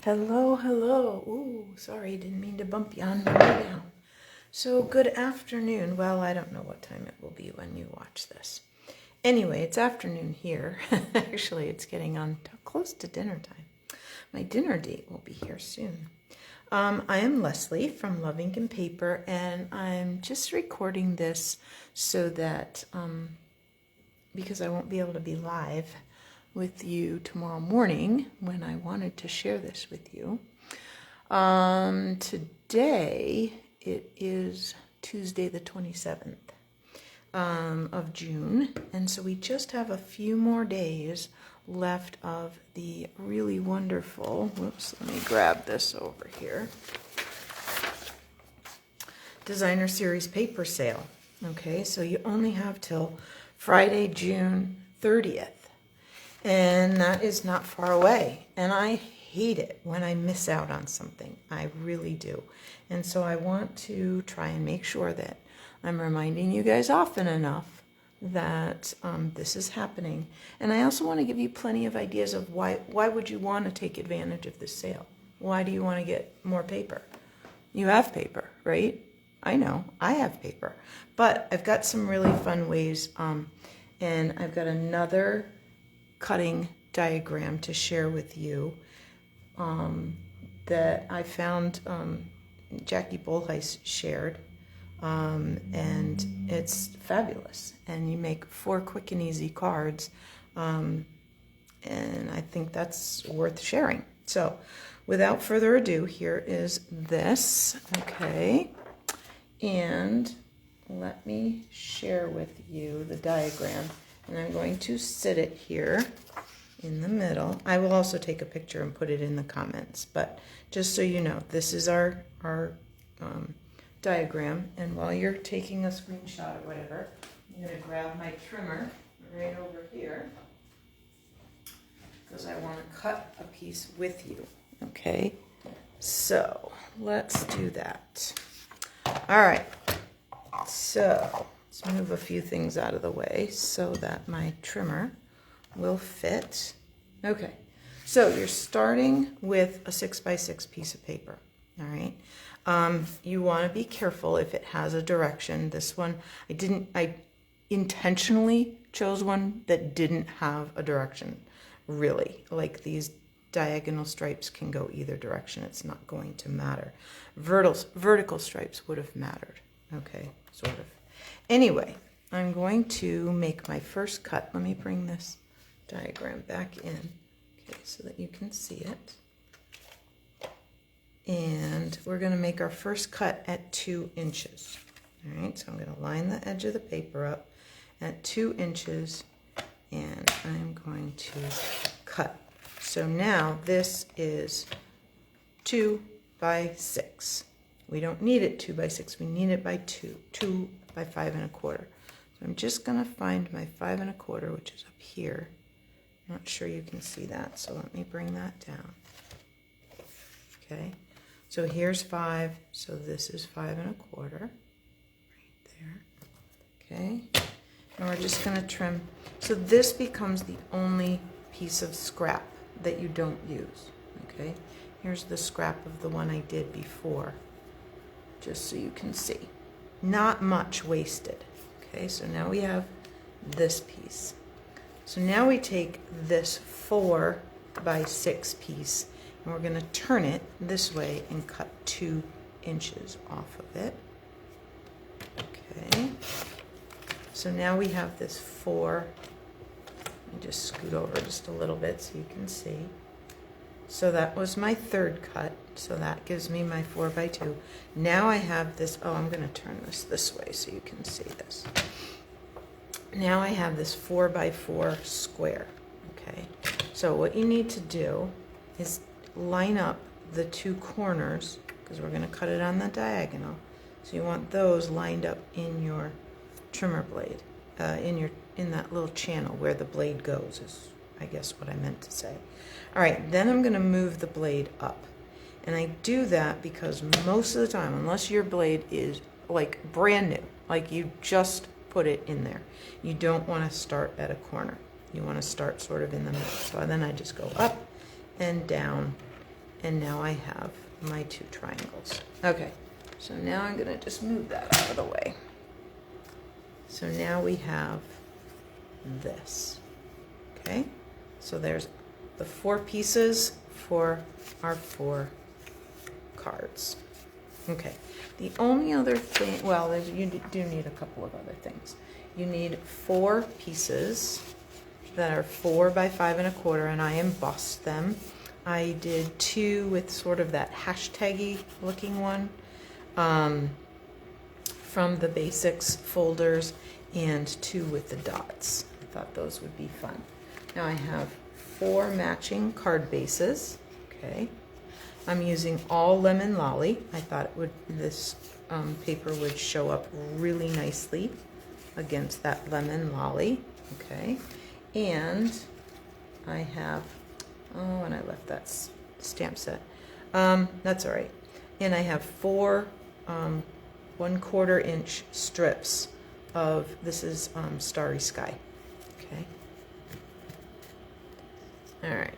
Hello, hello. Ooh, sorry, didn't mean to bump you on my way down. So, good afternoon. Well, I don't know what time it will be when you watch this. Anyway, it's afternoon here. Actually, it's getting on close to dinner time. My dinner date will be here soon. I am Leslie from LuvINK&Paper, and I'm just recording this so that, because I won't be able to be live with you tomorrow morning when I wanted to share this with you. Today it is Tuesday the 27th of June, and so we just have a few more days left of the really wonderful, whoops, let me grab this over here, Designer Series paper sale. Okay, so you only have till Friday, June 30th. And that is not far away. And I hate it when I miss out on something. I really do. And so I want to try and make sure that I'm reminding you guys often enough that this is happening. And I also want to give you plenty of ideas of why would you want to take advantage of this sale? Why do you want to get more paper? You have paper, right? I know, I have paper. But I've got some really fun ways, and I've got another cutting diagram to share with you that I found Jackie Bolheis shared, and it's fabulous. And you make 4 quick and easy cards, and I think that's worth sharing. So without further ado, here is this, okay? And let me share with you the diagram. And I'm going to sit it here in the middle. I will also take a picture and put it in the comments. But just so you know, this is our diagram. And while you're taking a screenshot or whatever, I'm going to grab my trimmer right over here, because I want to cut a piece with you. Okay, so let's do that. All right, so let's move a few things out of the way so that my trimmer will fit. Okay, so you're starting with a 6x6 piece of paper, all right? You want to be careful if it has a direction. This one, I intentionally chose one that didn't have a direction, really. Like these diagonal stripes can go either direction. It's not going to matter. Vertical stripes would have mattered, okay, sort of. Anyway, I'm going to make my first cut. Let me bring this diagram back in, okay, so that you can see it. And we're going to make our first cut at 2 inches. All right, so I'm going to line the edge of the paper up at 2 inches, and I'm going to cut. So now this is 2 by 6. We don't need it 2 by 6. We need it by 2 by 5 1/4. So I'm just going to find my 5 1/4, which is up here. I'm not sure you can see that, so let me bring that down. Okay, so here's 5, so this is 5 1/4, right there. Okay, and we're just going to trim. So this becomes the only piece of scrap that you don't use. Okay, here's the scrap of the one I did before, just so you can see. Not much wasted. Okay, so now we have this piece. So now we take this 4 by 6 piece, and we're going to turn it this way and cut 2 inches off of it. Okay, so now we have this 4. Let me just scoot over just a little bit so you can see. So that was my third cut, so that gives me my 4 by 2. Now I have this, oh, I'm going to turn this way so you can see this. Now I have this 4 by 4 square, okay? So what you need to do is line up the 2 corners, because we're going to cut it on the diagonal. So you want those lined up in your trimmer blade, in that little channel where the blade goes, is I guess what I meant to say. All right, then I'm going to move the blade up. And I do that because most of the time, unless your blade is like brand new, like you just put it in there, you don't want to start at a corner. You want to start sort of in the middle. So then I just go up and down And now I have my 2 triangles. Okay, so now I'm gonna just move that out of the way. So now we have this, okay? So there's the 4 pieces for our 4 cards. Okay, the only other thing, well, you do need a couple of other things. You need 4 pieces that are 4 by 5 1/4, and I embossed them. I did 2 with sort of that hashtaggy looking one from the basics folders, and 2 with the dots. I thought those would be fun. Now I have 4 matching card bases. Okay, I'm using all lemon lolly. I thought this paper would show up really nicely against that lemon lolly. Okay, and I have, oh, and I left that stamp set. That's all right. And I have 4 1/4 inch strips of, this is Starry Sky. Okay. All right.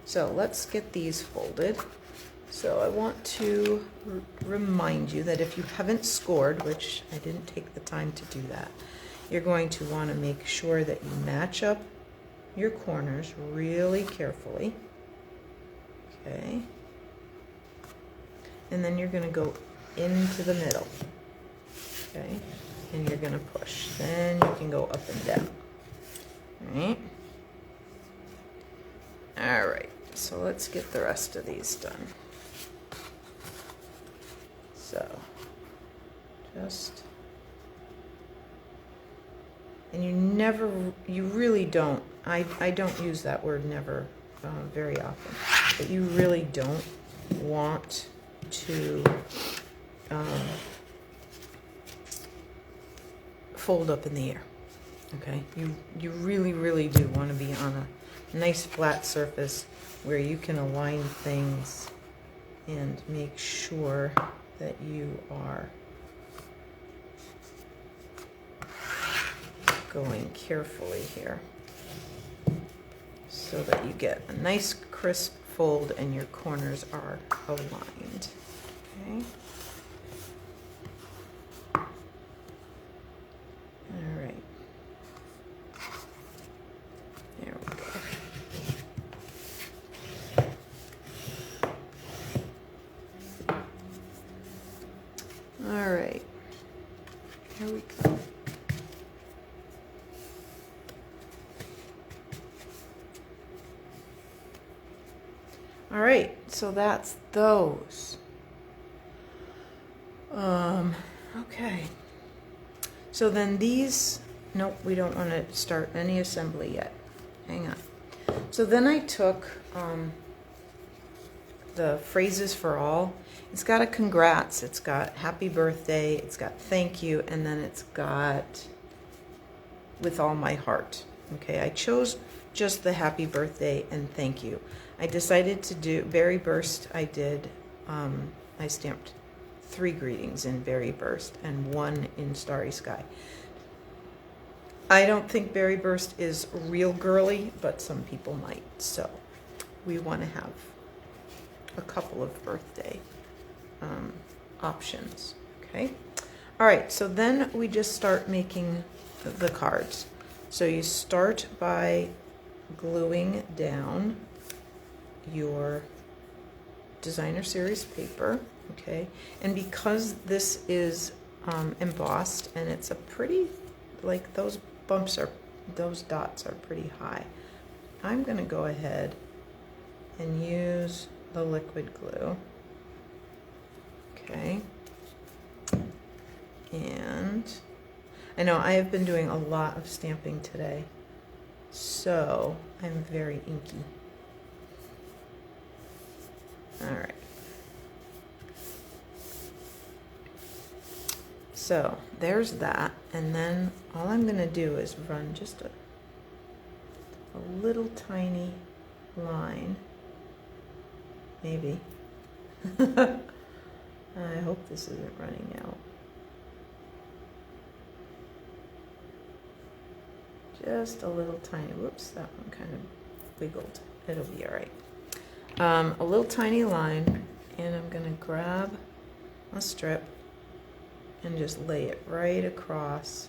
So let's get these folded. So I want to remind you that if you haven't scored, which I didn't take the time to do that, you're going to want to make sure that you match up your corners really carefully. Okay. And then you're going to go into the middle. Okay. And you're going to push. Then you can go up and down. All right. All right. So let's get the rest of these done. So just, and you really don't, I don't use that word never very often, but you really don't want to fold up in the air. Okay, you really do want to be on a nice flat surface where you can align things and make sure that you are going carefully here so that you get a nice crisp fold and your corners are aligned. Okay. All right. There we go. All right. Here we go. All right, so that's those. Okay. So then these, nope, we don't want to start any assembly yet. Hang on. So then I took the phrases for all. It's got a congrats, it's got happy birthday, it's got thank you, and then it's got with all my heart. Okay, I chose just the happy birthday and thank you. I decided to do Berry Burst. I did, I stamped 3 greetings in Berry Burst and 1 in Starry Sky. I don't think Berry Burst is real girly, but some people might. So we want to have a couple of birthday options. Okay. All right. So then we just start making the cards. So you start by gluing down your designer series paper. Okay. And because this is embossed and it's a pretty, like those bumps are, those dots are pretty high, I'm going to go ahead and use the liquid glue. Okay. And I know I have been doing a lot of stamping today, so I'm very inky. All right. So there's that, and then all I'm going to do is run just a little tiny line, maybe. I hope this isn't running out. Just a little tiny, whoops, that one kind of wiggled. It'll be all right. a little tiny line, and I'm going to grab a strip and just lay it right across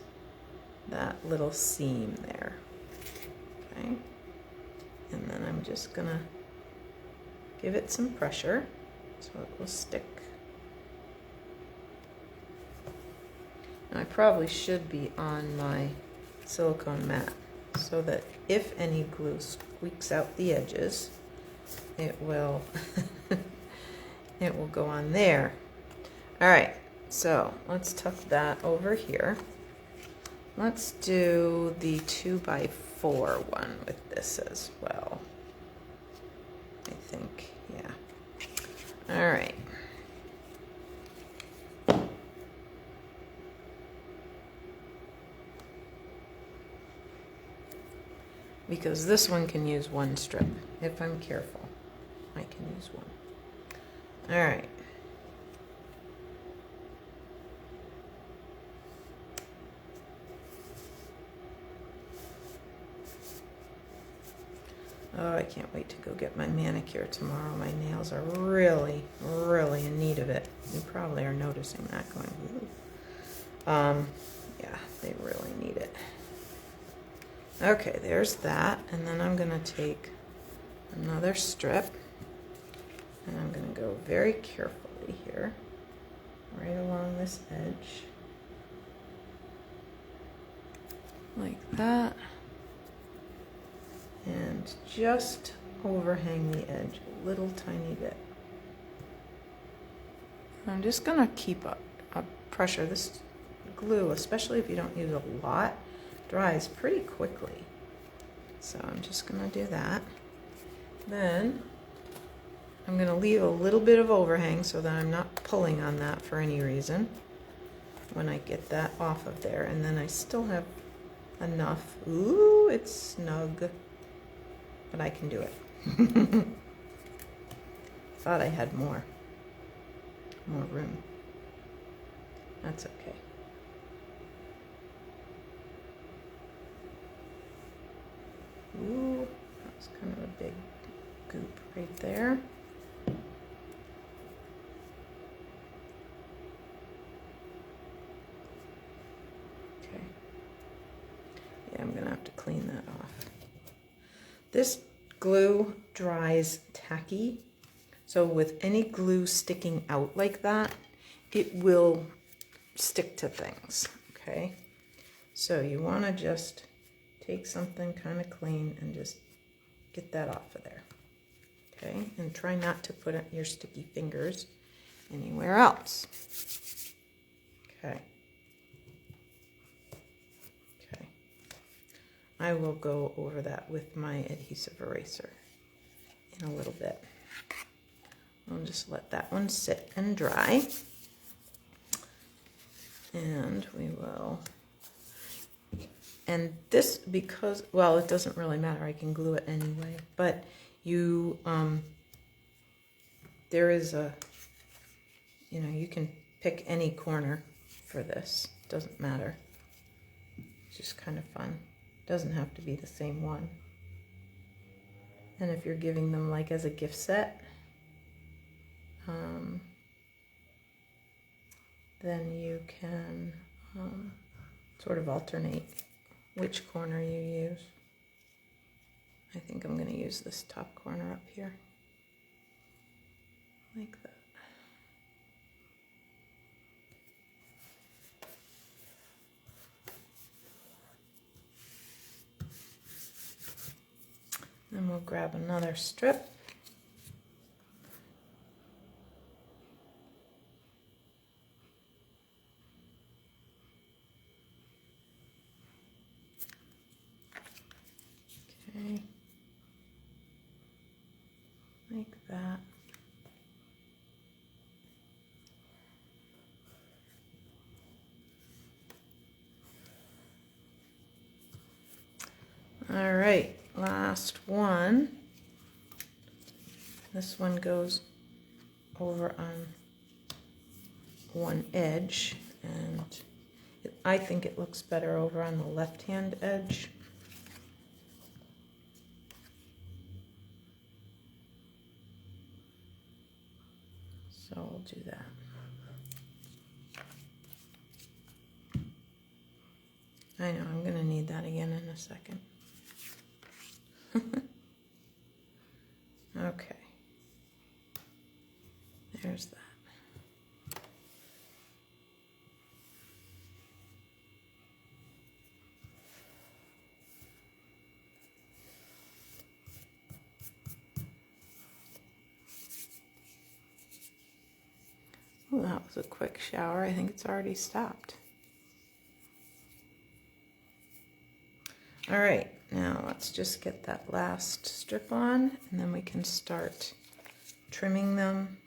that little seam there. Okay, and then I'm just going to give it some pressure so it will stick. Now, I probably should be on my silicone mat so that if any glue squeaks out the edges, it will it will go on there. All right, so let's tuck that over here. Let's do the 2x4 one with this as well. I think, yeah. All right. Because this one can use one strip. If I'm careful, I can use one. All right. Oh, I can't wait to go get my manicure tomorrow. My nails are really, really in need of it. You probably are noticing that going, ooh. Yeah, they really need it. Okay, there's that. And then I'm going to take another strip. And I'm going to go very carefully here, right along this edge. Like that. And just overhang the edge a little tiny bit. I'm just going to keep up pressure. This glue, especially if you don't use a lot, dries pretty quickly. So I'm just going to do that. Then I'm going to leave a little bit of overhang so that I'm not pulling on that for any reason when I get that off of there. And then I still have enough. Ooh, it's snug. But I can do it. Thought I had more room. That's okay. Ooh, that was kind of a big goop right there. Okay. Yeah, I'm gonna have to clean that off. This glue dries tacky, so with any glue sticking out like that, it will stick to things, okay? So you want to just take something kind of clean and just get that off of there, okay? And try not to put your sticky fingers anywhere else. Okay. I will go over that with my adhesive eraser in a little bit. I'll just let that one sit and dry. And we will, and this, because, well, it doesn't really matter, I can glue it anyway, but you, there is a, you know, you can pick any corner for this, doesn't matter. It's just kind of fun. Doesn't have to be the same one. And if you're giving them like as a gift set, then you can sort of alternate which corner you use. I think I'm going to use this top corner up here, like that. Then we'll grab another strip. Okay. Like that. All right, last one. This one goes over on one edge, and I think it looks better over on the left-hand edge. So we'll do that. I know, I'm going to need that again in a second. Okay. There's that. Well, that was a quick shower. I think it's already stopped. All right, now let's just get that last strip on, and then we can start trimming them.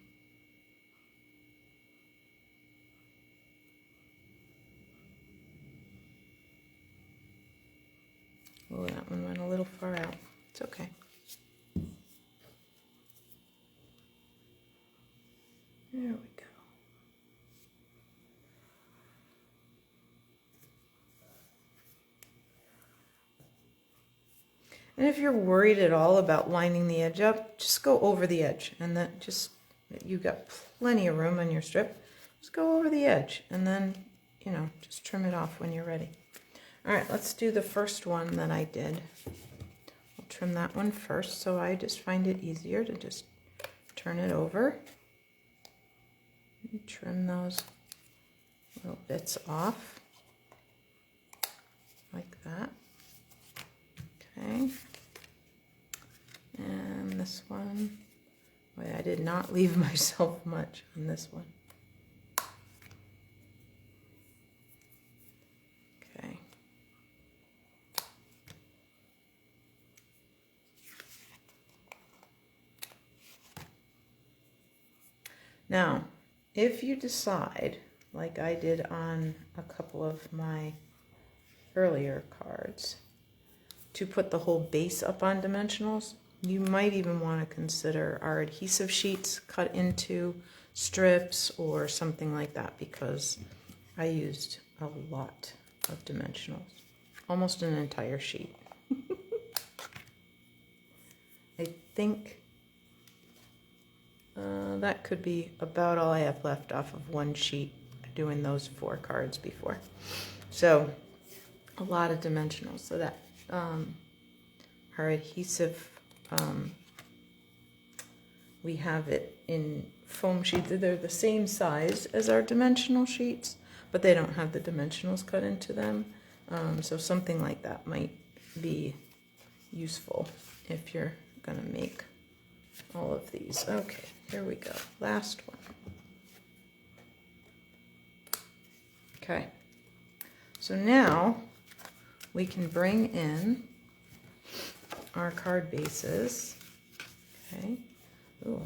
Oh, that one went a little far out. It's okay. There we go. And if you're worried at all about lining the edge up, just go over the edge, and then you've got plenty of room on your strip. Just go over the edge, and then, you know, just trim it off when you're ready. All right, let's do the first one that I did. I'll trim that one first, so I just find it easier to just turn it over and trim those little bits off like that. Okay, and this one, boy, I did not leave myself much on this one. Okay. Now, if you decide, like I did on a couple of my earlier cards, to put the whole base up on dimensionals, you might even want to consider our adhesive sheets cut into strips or something like that, because I used a lot of dimensionals, almost an entire sheet. I think that could be about all I have left off of one sheet doing those 4 cards before. So a lot of dimensionals, so that our adhesive, we have it in foam sheets. They're the same size as our dimensional sheets, but they don't have the dimensionals cut into them. So something like that might be useful if you're going to make all of these. Okay, here we go. Last one. Okay, so now we can bring in our card bases. Okay. Ooh,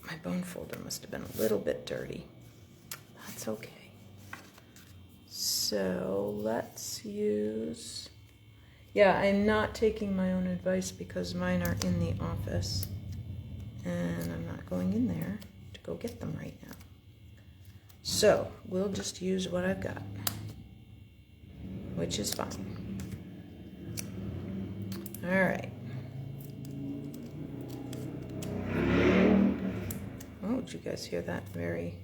my bone folder must have been a little bit dirty. That's okay. So let's use, yeah, I'm not taking my own advice because mine are in the office and I'm not going in there to go get them right now. So we'll just use what I've got, which is fine. All right. Oh, did you guys hear that very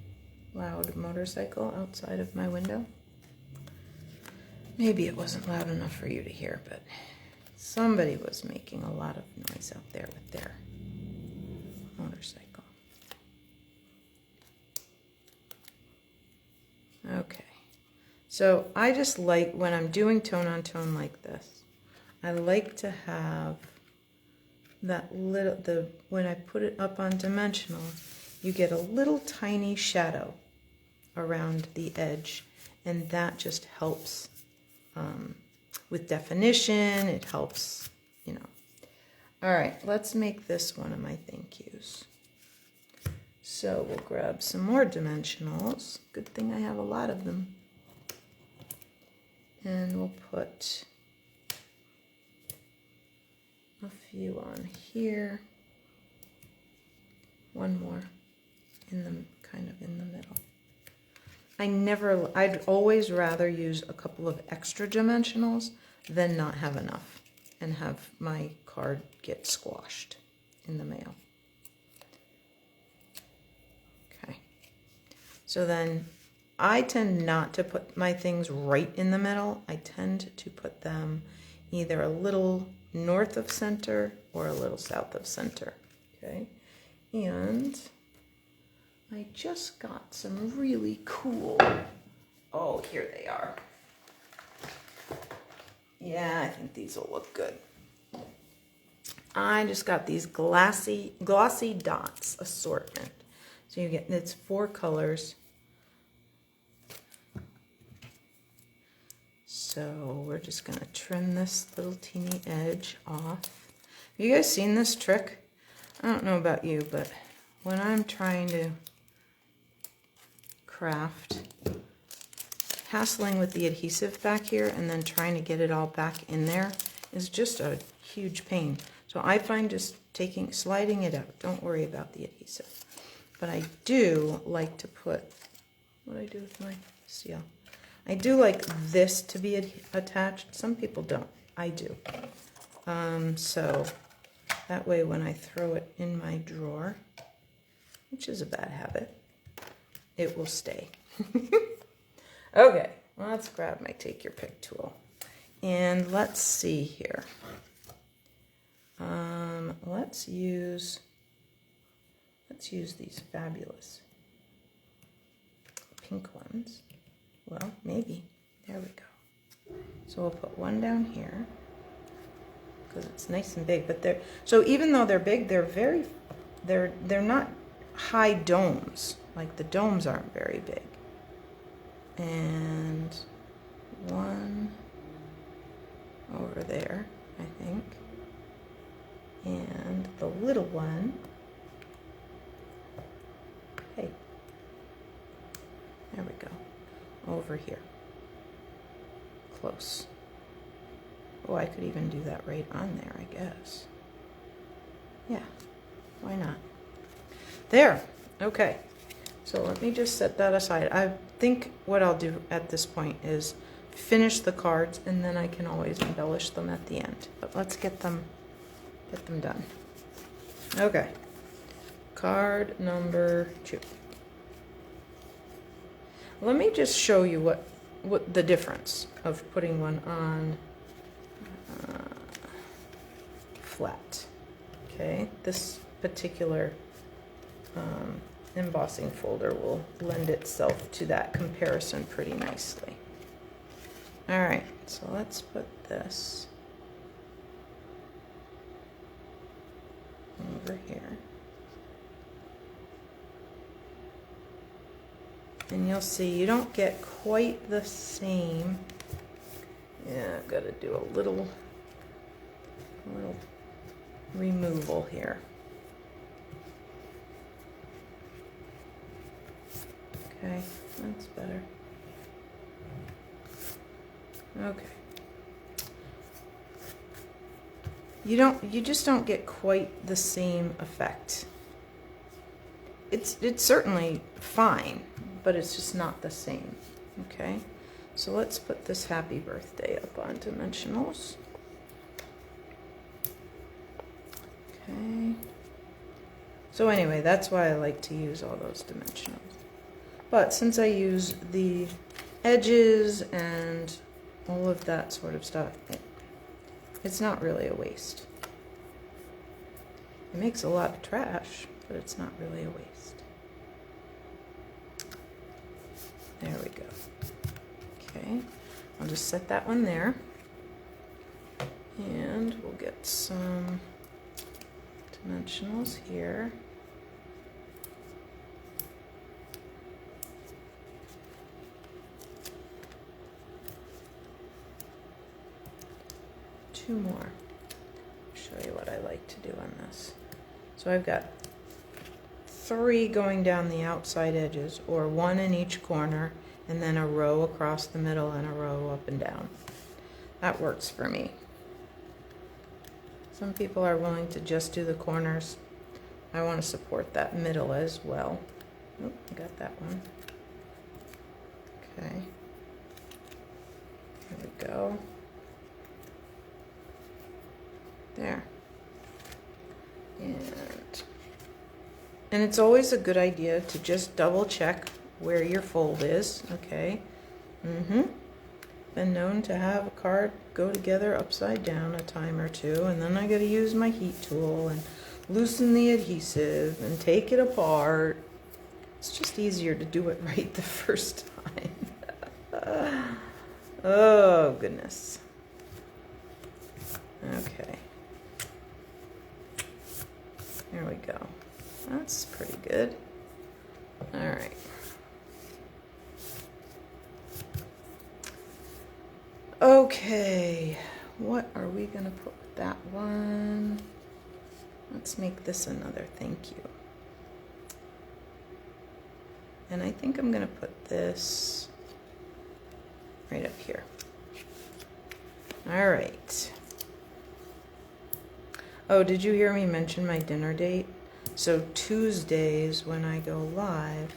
loud motorcycle outside of my window? Maybe it wasn't loud enough for you to hear, but somebody was making a lot of noise out there with their motorcycle. Okay. So I just like, when I'm doing tone on tone like this, I like to have that little, when I put it up on dimensional, you get a little tiny shadow around the edge, and that just helps with definition. It helps, you know. All right, let's make this one of my thank yous. So we'll grab some more dimensionals. Good thing I have a lot of them. And we'll put a few on here. One more in the kind of in the middle. I'd always rather use a couple of extra dimensionals than not have enough and have my card get squashed in the mail. So then I tend not to put my things right in the middle. I tend to put them either a little north of center or a little south of center. Okay, and I just got some really cool, oh, here they are. Yeah, I think these will look good. I just got these glossy dots assortment. So you get, it's 4 colors. So we're just gonna trim this little teeny edge off. Have you guys seen this trick? I don't know about you, but when I'm trying to craft, hassling with the adhesive back here and then trying to get it all back in there is just a huge pain. So I find just sliding it out. Don't worry about the adhesive. But I do like to put, what do I do with my seal? I do like this to be attached. Some people don't. I do. So that way when I throw it in my drawer, which is a bad habit, it will stay. Okay, let's grab my take your pick tool. And let's see here. Let's use these fabulous pink ones. Well, maybe. There we go. So we'll put one down here because it's nice and big. But they're, so even though they're big, they're not high domes. Like the domes aren't very big. And one over there, I think. And the little one, hey, there we go, over here, close. Oh, I could even do that right on there, I guess. Yeah, why not? There, okay. So let me just set that aside. I think what I'll do at this point is finish the cards and then I can always embellish them at the end. But let's get them done. Okay. Card number 2. Let me just show you what the difference of putting one on flat. Okay, this particular embossing folder will lend itself to that comparison pretty nicely. All right, so let's put this over here. And you'll see you don't get quite the same. Yeah, I've got to do a little removal here. Okay, that's better. Okay. You just don't get quite the same effect. It's certainly fine, but it's just not the same. Okay, so let's put this happy birthday up on dimensionals. Okay. So anyway, that's why I like to use all those dimensionals. But since I use the edges and all of that sort of stuff, it's not really a waste. It makes a lot of trash, but it's not really a waste. There we go. Okay, I'll just set that one there. And we'll get some dimensionals here. Two more. I'll show you what I like to do on this. So I've got 3 going down the outside edges, or 1 in each corner, and then a row across the middle and a row up and down. That works for me. Some people are willing to just do the corners. I want to support that middle as well. Oh, I got that one. Okay. There we go. There. And it's always a good idea to just double check where your fold is, okay? Been known to have a card go together upside down a time or two, and then I gotta use my heat tool and loosen the adhesive and take it apart. It's just easier to do it right the first time. Oh, goodness. Okay. There we go. That's pretty good. All right. Okay, what are we gonna put with that one? Let's make this another thank you. And I think I'm gonna put this right up here. All right. Oh, did you hear me mention my dinner date? So Tuesdays when I go live,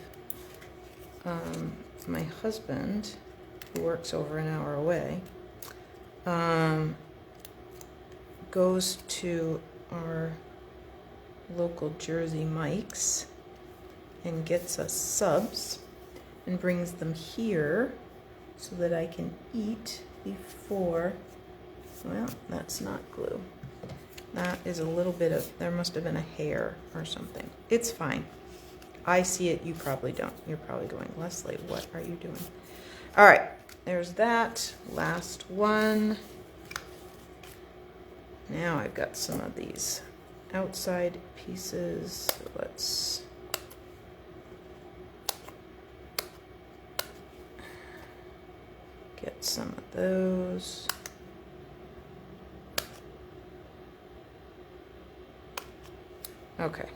my husband, who works over an hour away, goes to our local Jersey Mike's and gets us subs and brings them here so that I can eat before. Well, that's not glue. That is a little bit of, there must have been a hair or something. It's fine. I see it, you probably don't. You're probably going, Leslie, what are you doing? All right, there's that. Last one. Now I've got some of these outside pieces. Let's get some of those. Okay.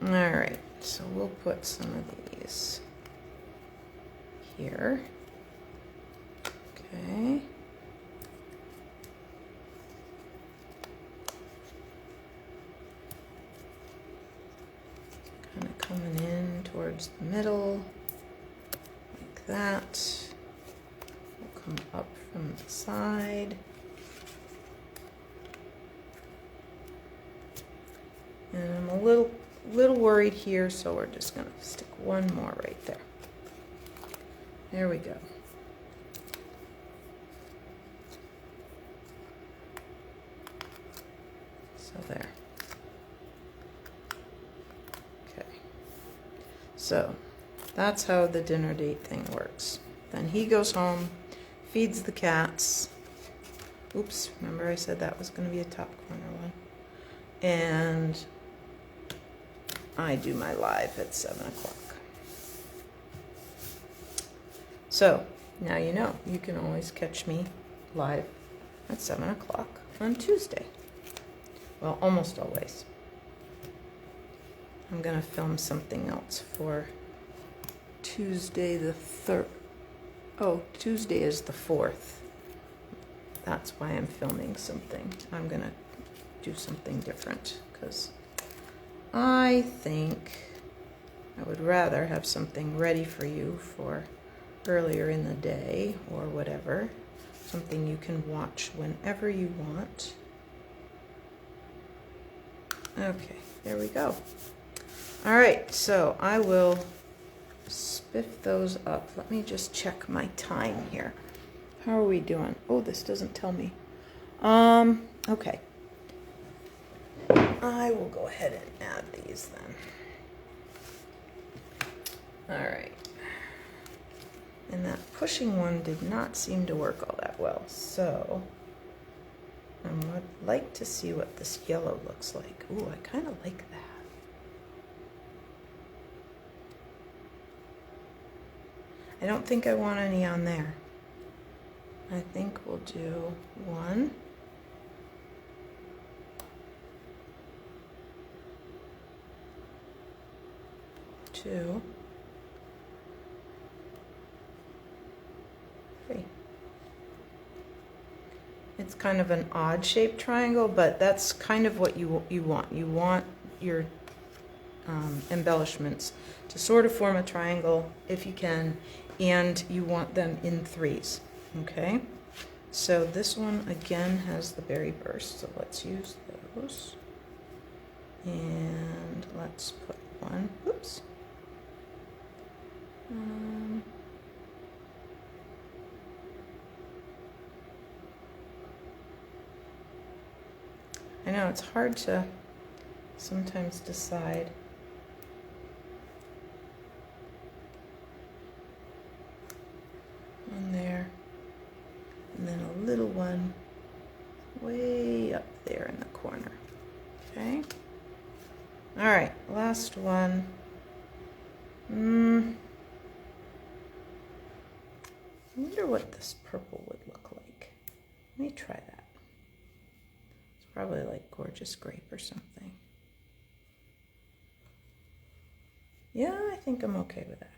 All right, so we'll put some of these here. Okay. Kind of coming in towards the middle, like that. We'll come up from the side. And I'm a little worried here, so we're just gonna stick one more right there. There we go. So there. Okay. So that's how the dinner date thing works. Then he goes home, feeds the cats. Oops, remember I said that was gonna be a top corner one. And I do my live at 7 o'clock. So now you know, you can always catch me live at 7 o'clock on Tuesday. Well, almost always. I'm gonna film something else for Tuesday the 3rd. Oh, Tuesday is the 4th. That's why I'm filming something. I'm gonna do something different because I think I would rather have something ready for you for earlier in the day or whatever. Something you can watch whenever you want. Okay, there we go. All right, so I will spiff those up. Let me just check my time here. How are we doing? Oh, this doesn't tell me. Okay. I will go ahead and add these then. All right. And that pushing one did not seem to work all that well, so I would like to see what this yellow looks like. Ooh, I kind of like that. I don't think I want any on there. I think we'll do 1. 2, 3. It's kind of an odd shaped triangle, but that's kind of what you want. You want your embellishments to sort of form a triangle if you can, and you want them in 3s. Okay, so this one again has the berry burst, so let's use those. And let's put one, oops. I know it's hard to sometimes decide. One there, and then a little one way up there in the corner. Okay. All right, last one. I wonder what this purple would look like. Let me try that. It's probably like gorgeous grape or something. Yeah, I think I'm okay with that.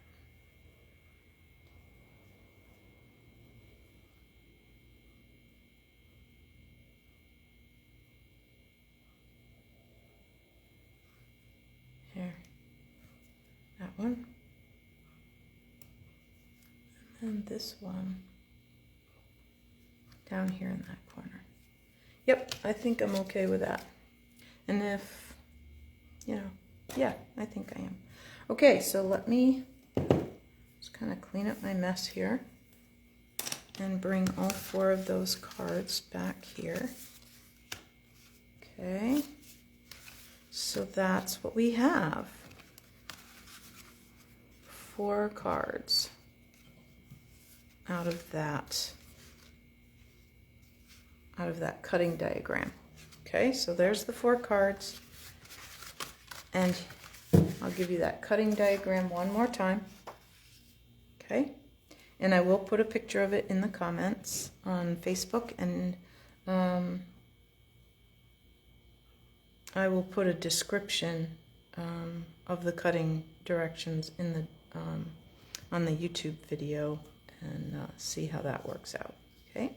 Here, that one. And this one down here in that corner. Yep, I think I'm okay with that. And if, you know, yeah, I think I am. Okay, so let me just kind of clean up my mess here and bring all 4 of those cards back here. Okay, so that's what we have. 4 cards out of that cutting diagram. Okay, so there's the 4 cards, and I'll give you that cutting diagram one more time. Okay, and I will put a picture of it in the comments on Facebook, and I will put a description of the cutting directions in the on the YouTube video, and see how that works out. Okay,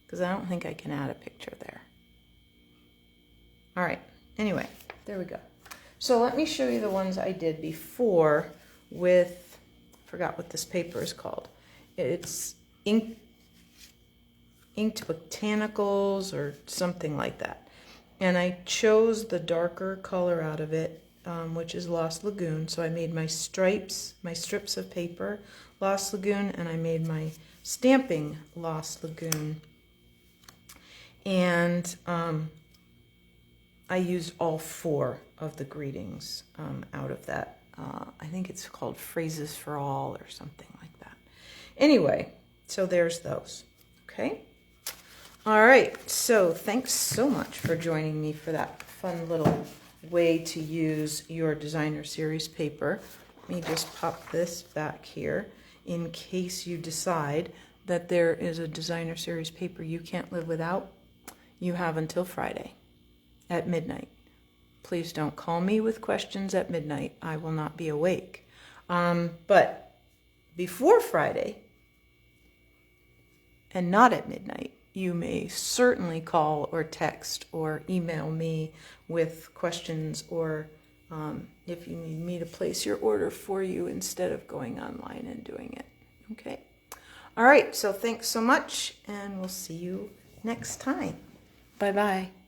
because I don't think I can add a picture there. All right, anyway, there we go. So let me show you the ones I did before with, I forgot what this paper is called. It's inked botanicals or something like that. And I chose the darker color out of it, which is Lost Lagoon. So I made my stripes, my strips of paper, Lost Lagoon, and I made my stamping Lost Lagoon. And I used all 4 of the greetings out of that. I think it's called Phrases for All or something like that. Anyway, so there's those. Okay. All right. So thanks so much for joining me for that fun little way to use your designer series paper. Let me just pop this back here in case you decide that there is a designer series paper you can't live without. You have until Friday at midnight. Please don't call me with questions at midnight. I will not be awake. But before Friday and not at midnight, you may certainly call or text or email me with questions, or if you need me to place your order for you instead of going online and doing it. Okay. All right. So thanks so much, and we'll see you next time. Bye-bye.